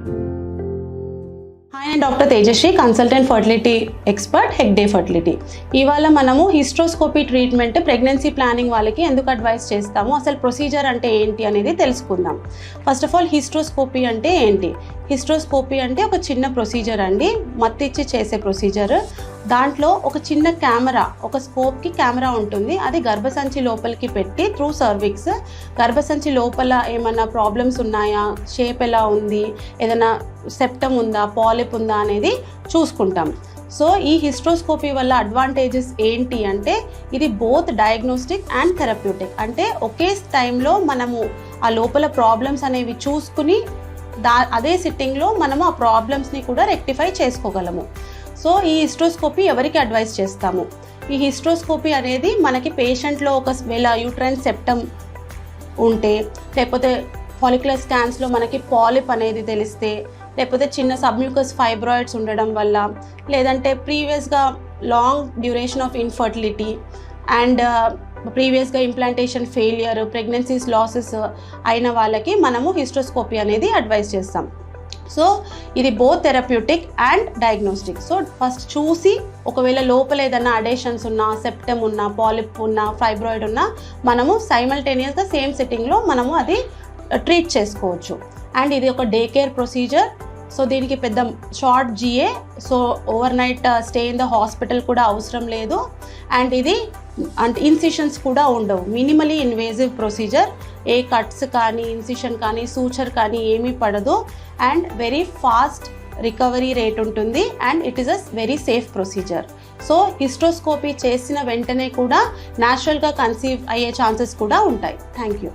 Hi, నేను doctor Tejasri, consultant fertility expert, Hegde fertility. ఇవాళ మనము హిస్ట్రోస్కోపీ ట్రీట్మెంట్ ప్రెగ్నెన్సీ ప్లానింగ్ వాళ్ళకి ఎందుకు అడ్వైస్ చేస్తాము, అసలు ప్రొసీజర్ అంటే ఏంటి అనేది తెలుసుకుందాం. ఫస్ట్ ఆఫ్ ఆల్ హిస్ట్రోస్కోపీ అంటే ఏంటి? హిస్ట్రోస్కోపీ అంటే ఒక చిన్న ప్రొసీజర్ అండి, మత్తిచ్చి చేసే ప్రొసీజర్. దాంట్లో ఒక చిన్న కెమెరా, ఒక స్కోప్కి కెమెరా ఉంటుంది, అది గర్భసంచి లోపలికి పెట్టి త్రూ సర్విక్స్ గర్భసంచి లోపల ఏమైనా ప్రాబ్లమ్స్ ఉన్నాయా, షేప్ ఎలా ఉంది, ఏదైనా సెప్టమ్ ఉందా, పాలిప్ ఉందా అనేది చూసుకుంటాం. సో ఈ హిస్ట్రోస్కోపీ వల్ల అడ్వాంటేజెస్ ఏంటి అంటే, ఇది బోత్ డయాగ్నోస్టిక్ అండ్ థెరప్యూటిక్. అంటే ఒకే టైంలో మనము ఆ లోపల ప్రాబ్లమ్స్ అనేవి చూసుకుని అదే సిట్టింగ్లో మనము ఆ ప్రాబ్లమ్స్ని కూడా రెక్టిఫై చేసుకోగలము. సో ఈ హిస్ట్రోస్కోపీ ఎవరికి అడ్వైస్ చేస్తాము? ఈ హిస్ట్రోస్కోపీ అనేది మనకి పేషెంట్లో ఒకవేళ యూట్రైన్ సెప్టమ్ ఉంటే, లేకపోతే ఫాలిక్యులర్ స్కాన్స్లో మనకి పాలిప్ అనేది తెలిస్తే, లేకపోతే చిన్న సబ్మ్యూకస్ ఫైబ్రాయిడ్స్ ఉండడం వల్ల, లేదంటే ప్రీవియస్గా long duration of infertility and ప్రీవియస్గా ఇంప్లాంటేషన్ ఫెయిలియర్, ప్రెగ్నెన్సీస్ లాసెస్ అయిన వాళ్ళకి మనము హిస్ట్రోస్కోపీ అనేది అడ్వైస్ చేస్తాం. సో ఇది both therapeutic and diagnostic. So first చూసి ఒకవేళ లోపల ఏదైనా అడేషన్స్ ఉన్నా, సెప్టమ్ ఉన్నా, పాలిప్ ఉన్నా, ఫైబ్రాయిడ్ ఉన్నా మనము సైమల్టేనియస్గా సేమ్ సిట్టింగ్లో మనము అది ట్రీట్ చేసుకోవచ్చు. అండ్ ఇది ఒక డే కేర్ ప్రొసీజర్. సో దీనికి పెద్ద short GA, so overnight stay in the hospital కూడా అవసరం లేదు. అండ్ ఇది ఇన్సిషన్స్ కూడా ఉండవు, మినిమలీ ఇన్వేజివ్ ప్రొసీజర్. ఏ కట్స్ కానీ, ఇన్సిషన్ కానీ, సూచర్ కానీ ఏమీ పడదు. And very fast recovery rate ఉంటుంది. And it is a very safe procedure. So hysteroscopy చేసిన వెంటనే కూడా న్యాచురల్గా కన్సీవ్ అయ్యే ఛాన్సెస్ కూడా ఉంటాయి. Thank you.